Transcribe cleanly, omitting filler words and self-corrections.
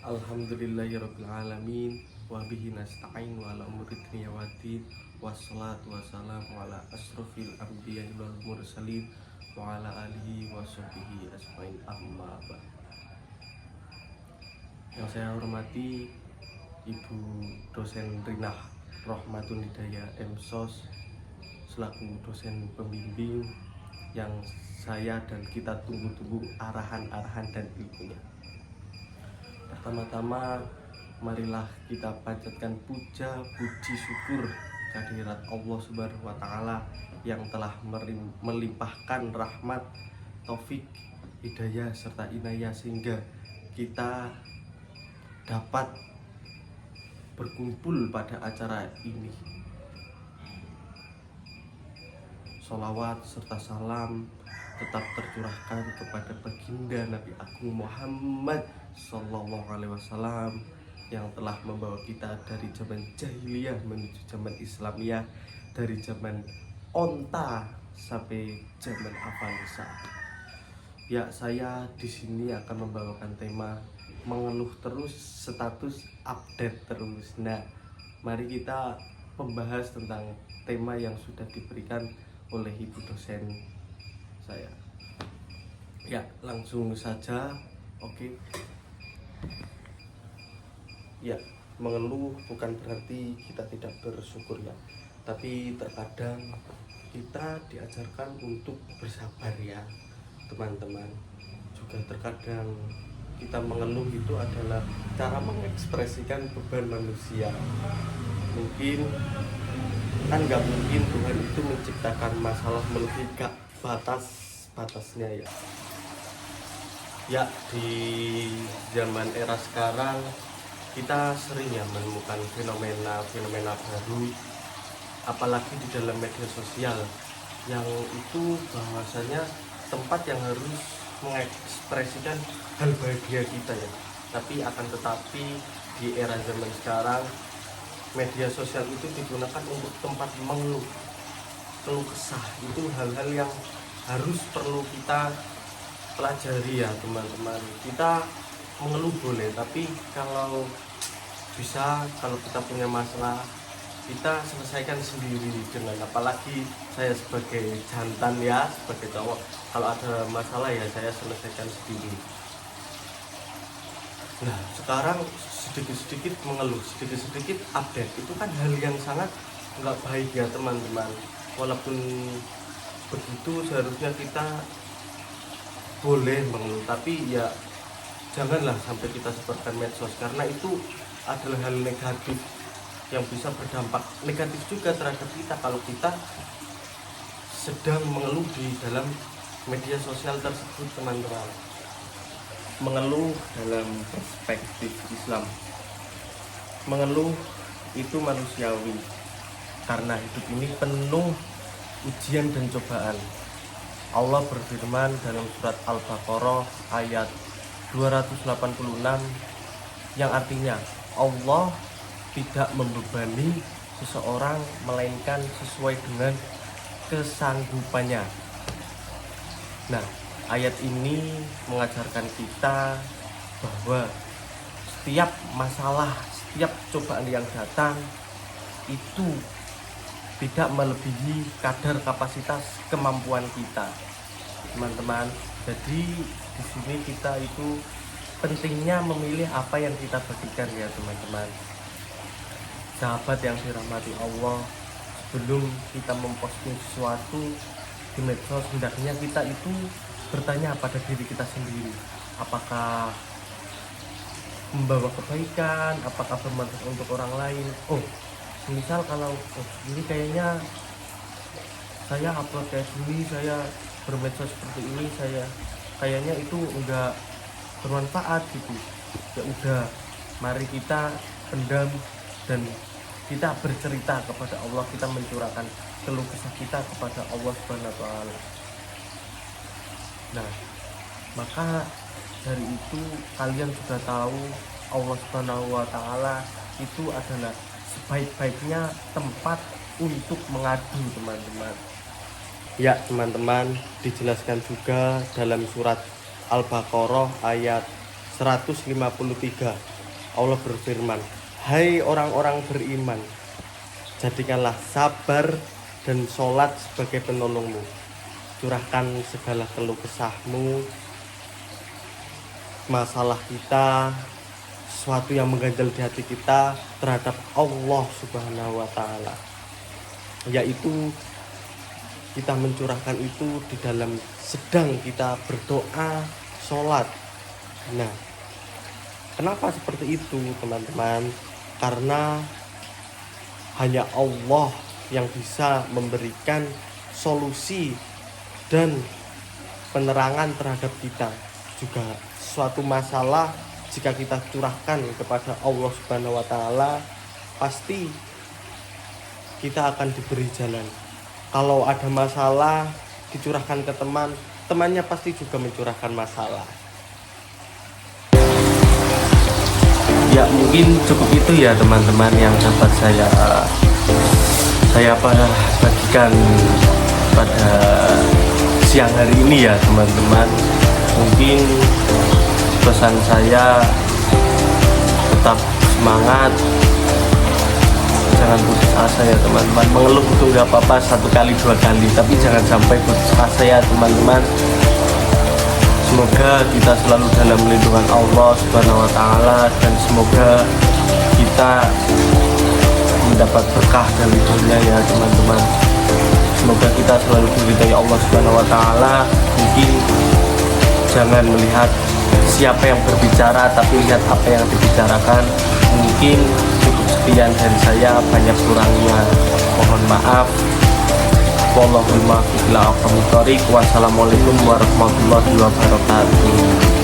Alhamdulillahirabbil alamin wa bihi nasta'in wa ala umuri dunya waddin wassalatu wassalamu ala asrofil anbiya'i wal mursalin wa ala alihi wa sahbihi ajmain amma ba'd. Yang saya hormati Ibu dosen Rinah Rohmatun Hidayah MSOS selaku dosen pembimbing yang saya dan kita tunggu-tunggu arahan-arahan dan ilmunya. Pertama-tama marilah kita panjatkan puja puji syukur kehadirat Allah Subhanahu wa taala yang telah melimpahkan rahmat, taufik, hidayah serta inayah sehingga kita dapat berkumpul pada acara ini. Sholawat serta salam tetap tercurahkan kepada baginda Nabi Agung Muhammad Sallallahu Alaihi Wasallam yang telah membawa kita dari zaman jahiliyah menuju zaman Islamiyah, dari zaman onta sampai zaman Avanza. Ya, saya di sini akan membawakan tema mengeluh terus, status update terus. Nah, mari kita membahas tentang tema yang sudah diberikan oleh ibu dosen saya. Ya, langsung saja. Oke. Ya, mengeluh bukan berarti kita tidak bersyukur ya. Tapi terkadang kita diajarkan untuk bersabar ya, teman-teman. Juga terkadang kita mengeluh itu adalah cara mengekspresikan beban manusia. Mungkin kan nggak mungkin Tuhan itu menciptakan masalah melebihi batasnya ya. Ya, di zaman era sekarang kita sering ya menemukan fenomena baru, apalagi di dalam media sosial yang itu bahwasanya tempat yang harus mengekspresikan hal bahagia kita ya. Tapi akan tetapi di era zaman sekarang media sosial itu digunakan untuk tempat mengeluh, keluh kesah. Itu hal-hal yang harus perlu kita pelajari ya teman-teman. Kita mengeluh boleh, tapi kalau bisa, kalau kita punya masalah, kita selesaikan sendiri dengan, apalagi saya sebagai jantan ya, sebagai cowok, kalau ada masalah ya saya selesaikan sendiri. Nah, sekarang sedikit-sedikit mengeluh, sedikit-sedikit update, itu kan hal yang sangat nggak baik ya teman-teman. Walaupun begitu seharusnya kita boleh mengeluh, tapi ya janganlah sampai kita sebarkan medsos, karena itu adalah hal negatif yang bisa berdampak negatif juga terhadap kita kalau kita sedang mengeluh di dalam media sosial tersebut, teman-teman. Mengeluh dalam perspektif Islam, mengeluh itu manusiawi karena hidup ini penuh ujian dan cobaan. Allah berfirman dalam surat Al-Baqarah ayat 286 yang artinya Allah tidak membebani seseorang melainkan sesuai dengan kesanggupannya. Nah, ayat ini mengajarkan kita bahwa setiap masalah, setiap cobaan yang datang itu tidak melebihi kadar kapasitas kemampuan kita, teman-teman. Jadi di sini kita itu pentingnya memilih apa yang kita bagikan ya teman-teman. Sahabat yang dirahmati Allah, sebelum kita memposting sesuatu di medsos, hendaknya kita itu bertanya pada diri kita sendiri, apakah membawa kebaikan, apakah bermanfaat untuk orang lain. Misal kalau ini kayaknya saya upload kayak gini, saya bermedsos seperti ini, saya kayaknya itu enggak bermanfaat gitu. Ya udah, mari kita pendam dan kita bercerita kepada Allah, kita mencurahkan keluh kesah kita kepada Allah Subhanahu wa taala. Nah, maka dari itu kalian sudah tahu Allah Subhanahu wa taala itu adalah sebaik-baiknya tempat untuk mengadu, teman-teman. Ya, teman-teman, dijelaskan juga dalam surat Al-Baqarah ayat 153 Allah berfirman, hai orang-orang beriman, jadikanlah sabar dan sholat sebagai penolongmu. Curahkan segala keluh kesahmu, masalah kita, sesuatu yang mengganjal di hati kita terhadap Allah Subhanahu wa Ta'ala, yaitu kita mencurahkan itu di dalam sedang kita berdoa, sholat. Nah, kenapa seperti itu teman-teman? Karena hanya Allah yang bisa memberikan solusi dan penerangan terhadap kita. Juga suatu masalah jika kita curahkan kepada Allah Subhanahu wa Ta'ala, pasti kita akan diberi jalan. Kalau ada masalah dicurahkan ke teman, temannya pasti juga mencurahkan masalah. Ya mungkin cukup itu ya teman-teman yang dapat saya bagikan pada siang hari ini ya teman-teman. Mungkin pesan saya tetap semangat, jangan putus asa ya teman-teman. Mengeluh itu nggak apa-apa, 1 kali 2 kali, tapi jangan sampai putus asa ya teman-teman. Semoga kita selalu dalam lindungan Allah Subhanahu wa Ta'ala, dan semoga kita mendapat berkah dari dunia ya teman-teman. Semoga kita selalu diridhai Allah Subhanahu wa Ta'ala. Mungkin jangan melihat siapa yang berbicara, tapi lihat apa yang dibicarakan. Mungkin cukup sekian dari saya, banyak kurangnya mohon maaf. Wallahul muwaffiq ila aqwamit thoriq. Wassalamualaikum warahmatullahi wabarakatuh.